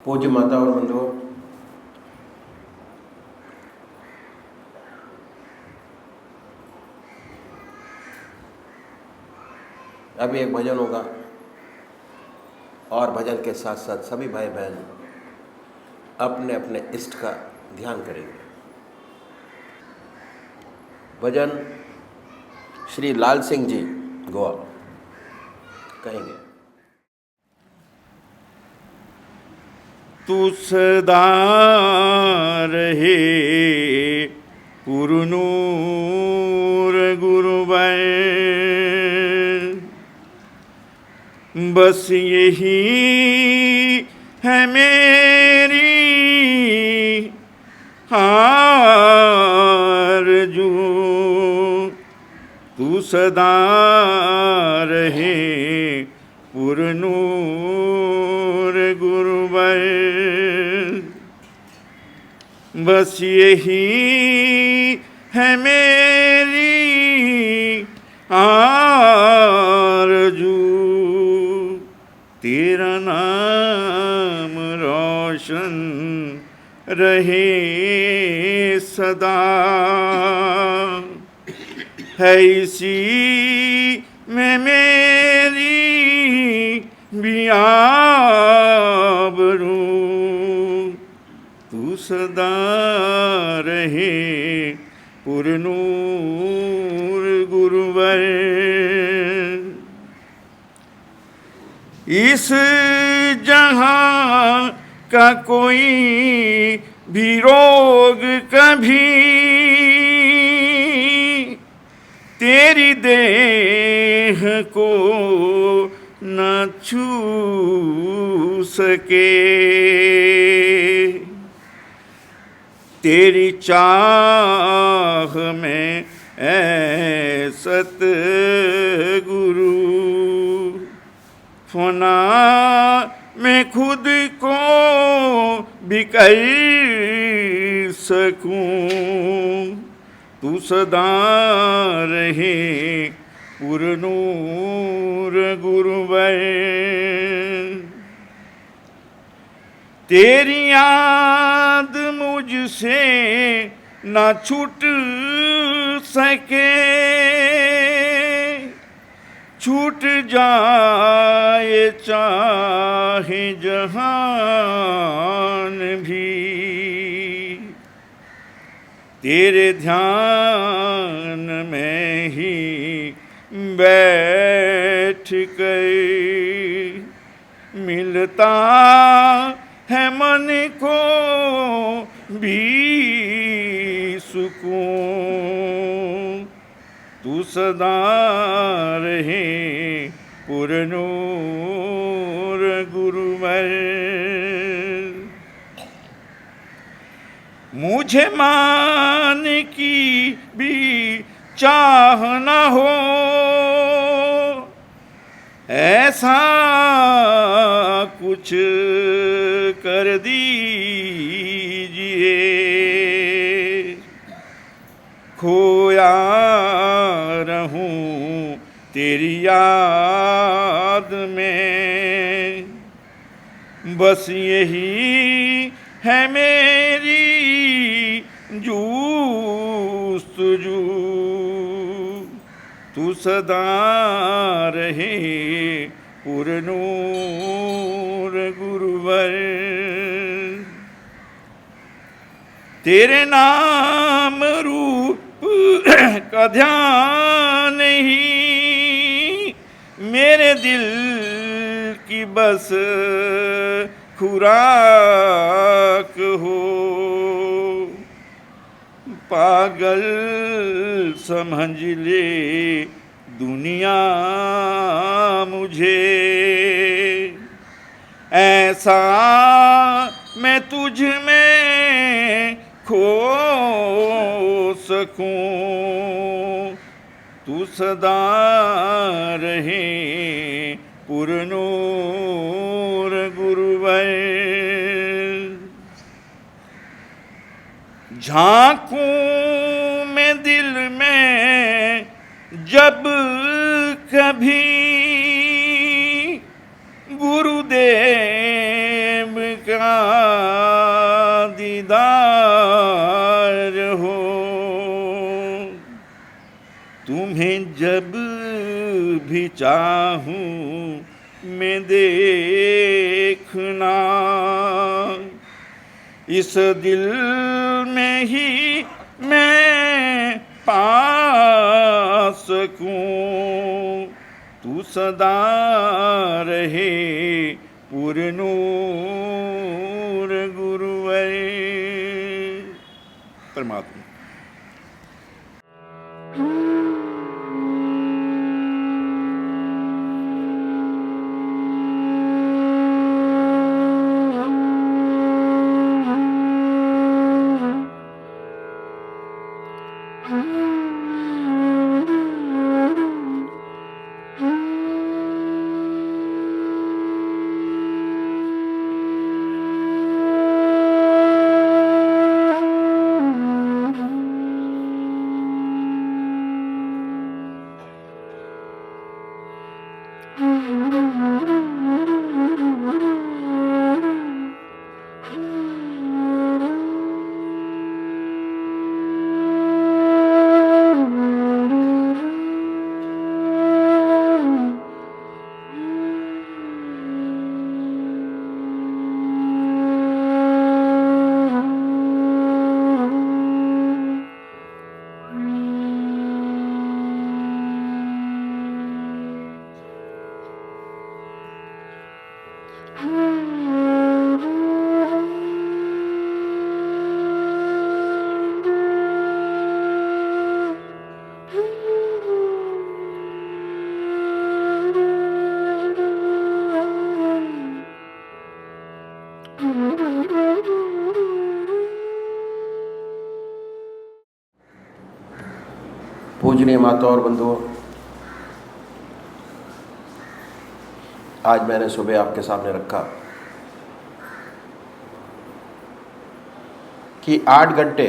पूज्य माता और बंधुओं, अभी एक भजन होगा और भजन के साथ साथ सभी भाई बहन अपने अपने इष्ट का ध्यान करेंगे। भजन श्री लाल सिंह जी गोवा कहेंगे। तू सदा रहे पुरनूर गुरुवर, बस यही है मेरी आरज़ू। तू सदा रहे पुरनूर गुरुवर, बस यही है मेरी आरज़ू। तेरा नाम रोशन रहे सदा, है इसी में मेरी भी आबरू। तू सदा रहे पुरनूर गुरुवर, इस जहां का कोई भी रोग कभी तेरी देह को न छू सके। तेरी चाह में ऐ सतगुरु, फना मैं खुद को भी कर सकूं। तू सदा रहे पुरनूर गुरुवर, तेरी याद मुझसे ना छूट सके। छूट जाए चाहे जहान भी, तेरे ध्यान में ही बैठ कर मिलता है मन को भी सुकून। तू सदा रहे पुरनूर गुरुवर, मुझे मान की भी चाह न हो, ऐसा कुछ कर दीजिए। खोया रहूं तेरी याद में, बस यही है मेरी जूस्तजू। तू सदा रहे पुरनूर गुरुवर, तेरे नाम रूप का ध्यान ही मेरे दिल की बस खुराक हो। पागल समझ ले दुनिया मुझे, ऐसा मैं तुझ में खो सकूं। तू सदा रहे पुरनूर गुरुवर, झांकूं मैं दिल में जब कभी गुरुदेव का चाहूं मैं देखना, इस दिल में ही मैं पा सकूं, तू सदा रहे पुरनूर गुरुवर। परमात्मा पूजनीय माता और बंधुओं, आज मैंने सुबह आपके सामने रखा कि 8 घंटे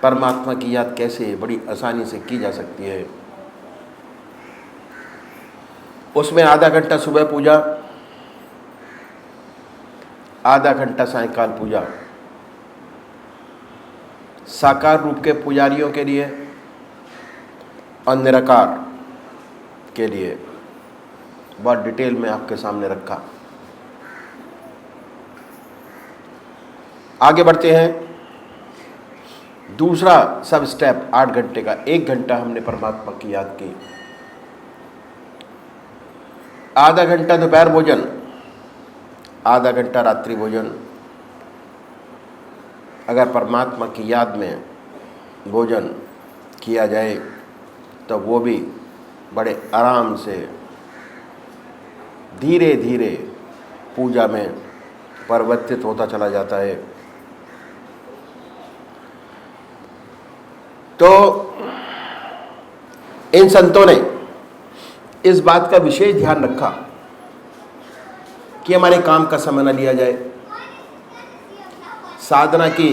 परमात्मा की याद कैसे बड़ी आसानी से की जा सकती है। उसमें आधा घंटा सुबह पूजा, आधा घंटा सायंकाल पूजा, साकार रूप के पुजारियों के लिए और निराकार के लिए बहुत डिटेल में आपके सामने रखा। आगे बढ़ते हैं। दूसरा सब स्टेप 8 घंटे का, 1 घंटा हमने परमात्मा की याद की, आधा घंटा दोपहर भोजन, आधा घंटा रात्रि भोजन। अगर परमात्मा की याद में भोजन किया जाए तो वो भी बड़े आराम से धीरे धीरे पूजा में परिवर्तित होता चला जाता है। तो इन संतों ने इस बात का विशेष ध्यान रखा कि हमारे काम का समय न लिया जाए। साधना की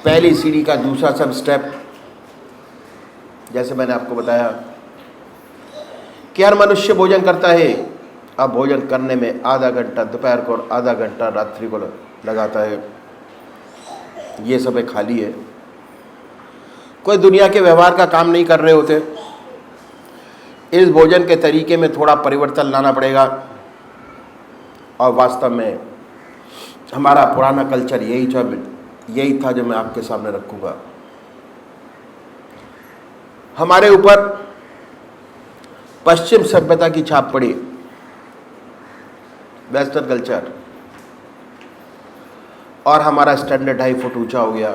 पहली सीढ़ी का दूसरा सब स्टेप, जैसे मैंने आपको बताया कि हर मनुष्य भोजन करता है। अब भोजन करने में आधा घंटा दोपहर को और आधा घंटा रात्रि को लगाता है। ये सब खाली है, कोई दुनिया के व्यवहार का काम नहीं कर रहे होते। इस भोजन के तरीके में थोड़ा परिवर्तन लाना पड़ेगा। और वास्तव में हमारा पुराना कल्चर यही था जो मैं आपके सामने रखूँगा। हमारे ऊपर पश्चिम सभ्यता की छाप पड़ी, वेस्टर्न कल्चर, और हमारा स्टैंडर्ड 2.5 फुट ऊंचा हो गया।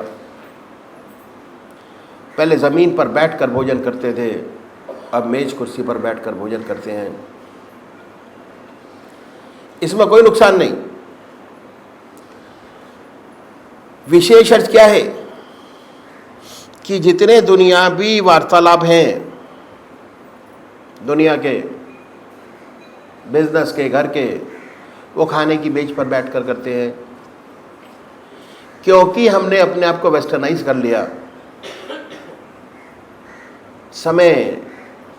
पहले ज़मीन पर बैठकर भोजन करते थे, अब मेज कुर्सी पर बैठकर भोजन करते हैं। इसमें कोई नुकसान नहीं। विशेष अर्थ क्या है कि जितने दुनियावी वार्तालाप हैं, दुनिया के, बिजनेस के, घर के, वो खाने की मेज पर बैठकर करते हैं, क्योंकि हमने अपने आप को वेस्टर्नाइज कर लिया। समय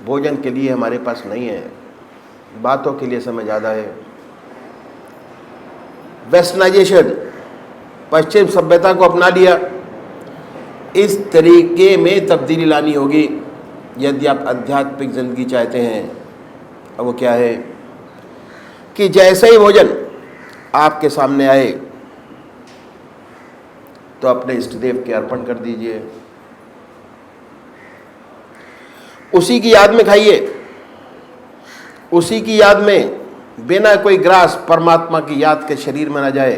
भोजन के लिए हमारे पास नहीं है, बातों के लिए समय ज़्यादा है। वेस्टर्नाइजेशन, पश्चिम सभ्यता को अपना लिया, इस तरीके में तब्दीली लानी होगी यदि आप आध्यात्मिक ज़िंदगी चाहते हैं। अब वो क्या है कि जैसे ही भोजन आपके सामने आए तो अपने इष्ट देव के अर्पण कर दीजिए, उसी की याद में खाइए, उसी की याद में, बिना कोई ग्रास परमात्मा की याद के शरीर में न जाए,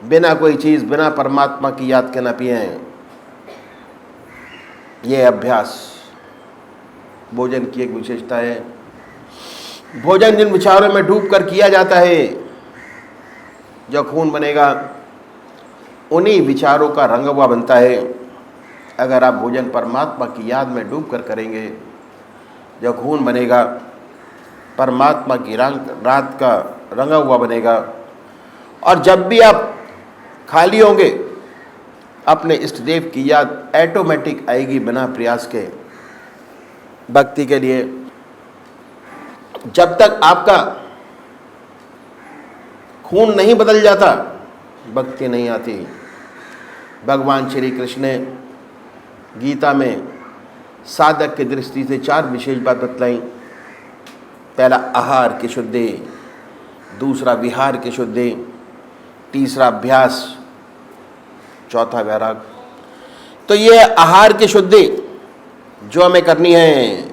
बिना कोई चीज़, बिना परमात्मा की याद के न पिए। ये अभ्यास भोजन की एक विशेषता है। भोजन जिन विचारों में डूब कर किया जाता है, जो खून बनेगा उन्हीं विचारों का रंग हुआ बनता है। अगर आप भोजन परमात्मा की याद में डूब कर करेंगे, जो खून बनेगा परमात्मा की रात का रंगा हुआ बनेगा। और जब भी आप खाली होंगे, अपने इष्ट देव की याद ऑटोमेटिक आएगी बिना प्रयास के भक्ति के लिए। जब तक आपका खून नहीं बदल जाता, भक्ति नहीं आती। भगवान श्री कृष्ण ने गीता में साधक की दृष्टि से 4 विशेष बात बतलाई। पहला आहार की शुद्धि, दूसरा विहार की शुद्धि, तीसरा अभ्यास, चौथा वैराग। तो ये आहार की शुद्धि जो हमें करनी है,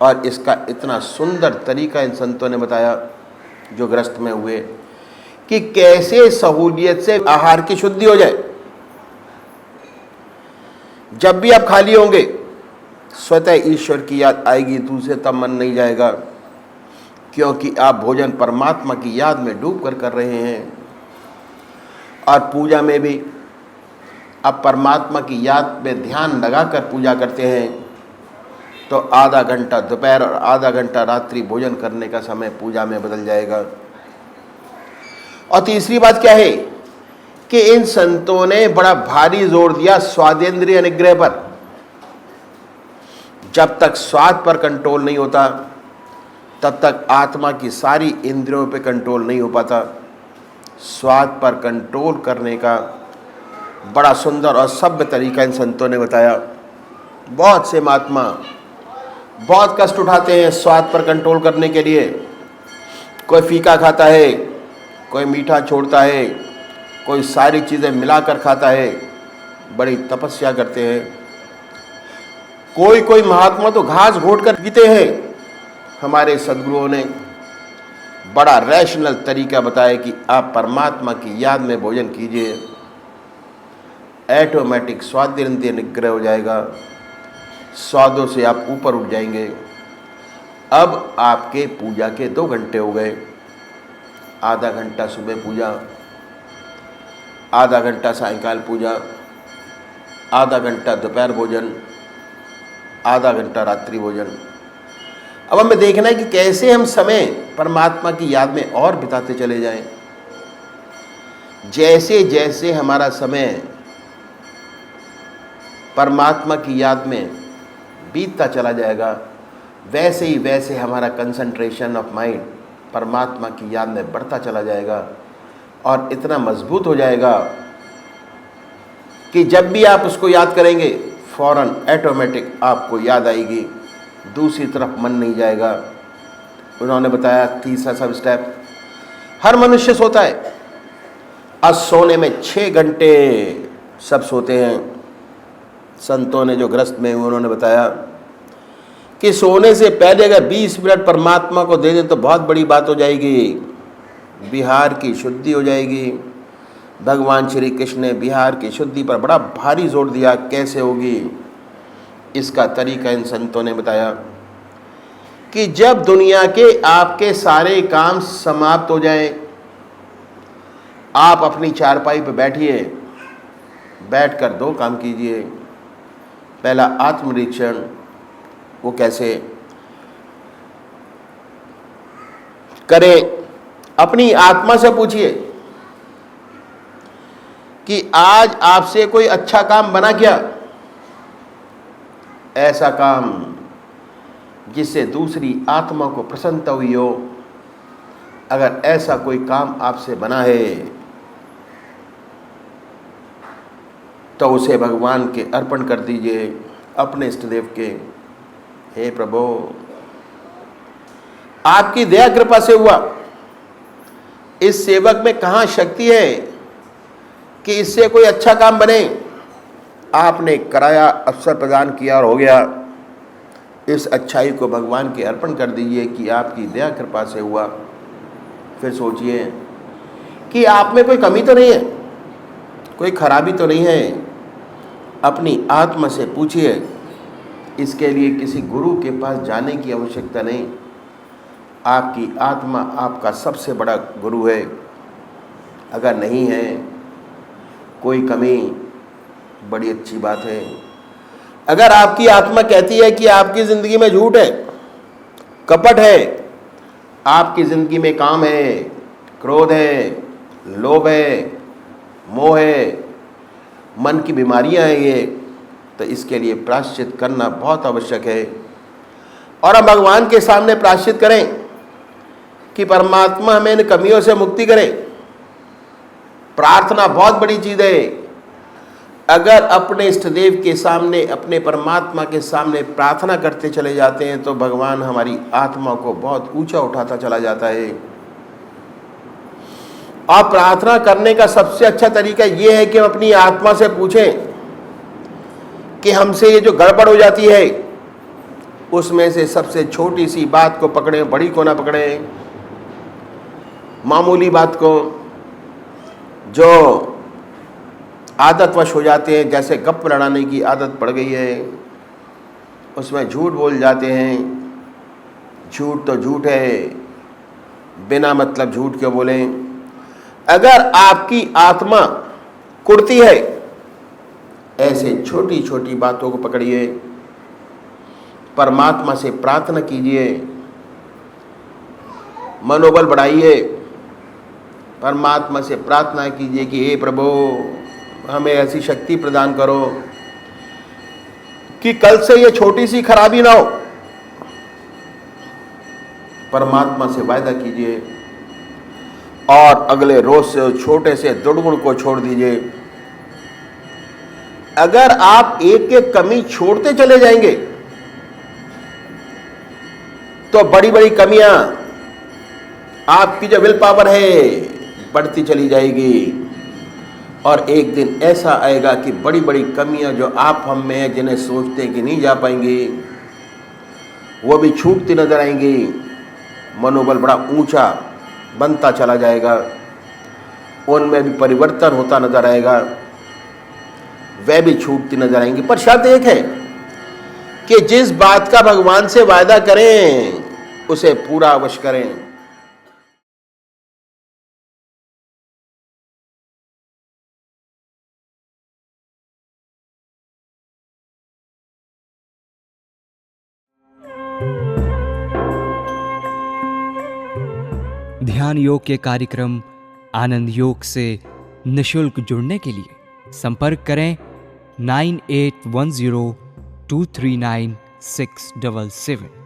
और इसका इतना सुंदर तरीका इन संतों ने बताया जो ग्रस्त में हुए, कि कैसे सहूलियत से आहार की शुद्धि हो जाए। जब भी आप खाली होंगे, स्वतः ईश्वर की याद आएगी, दूसरे तब मन नहीं जाएगा, क्योंकि आप भोजन परमात्मा की याद में डूब कर रहे हैं। और पूजा में भी आप परमात्मा की याद में ध्यान लगाकर पूजा करते हैं, तो आधा घंटा दोपहर और आधा घंटा रात्रि भोजन करने का समय पूजा में बदल जाएगा। और तीसरी बात क्या है कि इन संतों ने बड़ा भारी जोर दिया स्वादेंद्रिय निग्रह पर। जब तक स्वाद पर कंट्रोल नहीं होता, तब तक आत्मा की सारी इंद्रियों पे कंट्रोल नहीं हो पाता। स्वाद पर कंट्रोल करने का बड़ा सुंदर और सभ्य तरीका इन संतों ने बताया। बहुत से महात्मा बहुत कष्ट उठाते हैं स्वाद पर कंट्रोल करने के लिए। कोई फीका खाता है, कोई मीठा छोड़ता है, कोई सारी चीज़ें मिलाकर खाता है, बड़ी तपस्या करते हैं। कोई महात्मा तो घास घोट कर पीते हैं। हमारे सद्गुरुओं ने बड़ा रैशनल तरीका बताया कि आप परमात्मा की याद में भोजन कीजिए, ऑटोमेटिक स्वादेंद्रिय निग्रह हो जाएगा, स्वादों से आप ऊपर उठ जाएंगे। अब आपके पूजा के 2 घंटे हो गए। आधा घंटा सुबह पूजा, आधा घंटा सायंकाल पूजा, आधा घंटा दोपहर भोजन, आधा घंटा रात्रि भोजन। अब हमें देखना है कि कैसे हम समय परमात्मा की याद में और बिताते चले जाएं। जैसे जैसे हमारा समय परमात्मा की याद में बीतता चला जाएगा, वैसे ही वैसे हमारा कंसंट्रेशन ऑफ माइंड परमात्मा की याद में बढ़ता चला जाएगा, और इतना मजबूत हो जाएगा कि जब भी आप उसको याद करेंगे, फौरन ऑटोमेटिक आपको याद आएगी, दूसरी तरफ मन नहीं जाएगा। उन्होंने बताया तीसरा सब स्टेप, हर मनुष्य सोता है। आज सोने में 6 घंटे सब सोते हैं। संतों ने जो ग्रस्त में हुए उन्होंने बताया कि सोने से पहले अगर 20 मिनट परमात्मा को दे दें तो बहुत बड़ी बात हो जाएगी, बिहार की शुद्धि हो जाएगी। भगवान श्री कृष्ण ने बिहार की शुद्धि पर बड़ा भारी जोर दिया। कैसे होगी, इसका तरीका इन संतों ने बताया कि जब दुनिया के आपके सारे काम समाप्त हो जाएं, आप अपनी चारपाई पर बैठिए, बैठकर 2 काम कीजिए। पहला आत्मनिरीक्षण, वो कैसे करें, अपनी आत्मा से पूछिए कि आज आपसे कोई अच्छा काम बना क्या, ऐसा काम जिससे दूसरी आत्मा को प्रसन्नता हुई हो। अगर ऐसा कोई काम आपसे बना है तो उसे भगवान के अर्पण कर दीजिए, अपने इष्ट देव के। हे प्रभु, आपकी दया कृपा से हुआ, इस सेवक में कहाँ शक्ति है कि इससे कोई अच्छा काम बने। आपने कराया, अवसर प्रदान किया और हो गया। इस अच्छाई को भगवान के अर्पण कर दीजिए कि आपकी दया कृपा से हुआ। फिर सोचिए कि आप में कोई कमी तो नहीं है, कोई खराबी तो नहीं है। अपनी आत्मा से पूछिए। इसके लिए किसी गुरु के पास जाने की आवश्यकता नहीं। आपकी आत्मा आपका सबसे बड़ा गुरु है। अगर नहीं है कोई कमी, बड़ी अच्छी बात है। अगर आपकी आत्मा कहती है कि आपकी ज़िंदगी में झूठ है, कपट है, आपकी ज़िंदगी में काम है, क्रोध है, लोभ है, मोह है, मन की बीमारियां हैं ये, तो इसके लिए प्रायश्चित करना बहुत आवश्यक है। और हम भगवान के सामने प्रायश्चित करें कि परमात्मा हमें इन कमियों से मुक्ति करे। प्रार्थना बहुत बड़ी चीज़ है। अगर अपने इष्ट देव के सामने, अपने परमात्मा के सामने प्रार्थना करते चले जाते हैं तो भगवान हमारी आत्मा को बहुत ऊंचा उठाता चला जाता है। और प्रार्थना करने का सबसे अच्छा तरीका यह है कि हम अपनी आत्मा से पूछें कि हमसे ये जो गड़बड़ हो जाती है उसमें से सबसे छोटी सी बात को पकड़ें, बड़ी को ना पकड़ें, मामूली बात को जो आदतवश हो जाते हैं, जैसे गप लड़ाने की आदत पड़ गई है, उसमें झूठ बोल जाते हैं। झूठ तो झूठ है, बिना मतलब झूठ क्यों बोलें। अगर आपकी आत्मा कुड़ती है, ऐसे छोटी छोटी बातों को पकड़िए, परमात्मा से प्रार्थना कीजिए, मनोबल बढ़ाइए, परमात्मा से प्रार्थना कीजिए कि हे प्रभु, हमें ऐसी शक्ति प्रदान करो कि कल से ये छोटी सी खराबी ना हो। परमात्मा से वायदा कीजिए और अगले रोज से छोटे से दुर्गुण को छोड़ दीजिए। अगर आप एक एक कमी छोड़ते चले जाएंगे तो बड़ी बड़ी कमियां, आपकी जो विल पावर है बढ़ती चली जाएगी। और एक दिन ऐसा आएगा कि बड़ी बड़ी कमियां जो आप हम में हैं, जिन्हें सोचते हैं कि नहीं जा पाएंगी, वो भी छूटती नजर आएंगी। मनोबल बड़ा ऊंचा बनता चला जाएगा, उनमें भी परिवर्तन होता नजर आएगा, वह भी छूटती नजर आएंगी। पर शर्त एक है कि जिस बात का भगवान से वायदा करें उसे पूरा अवश्य करें। ध्यान योग के कार्यक्रम आनंद योग से निशुल्क जुड़ने के लिए संपर्क करें 9810239677।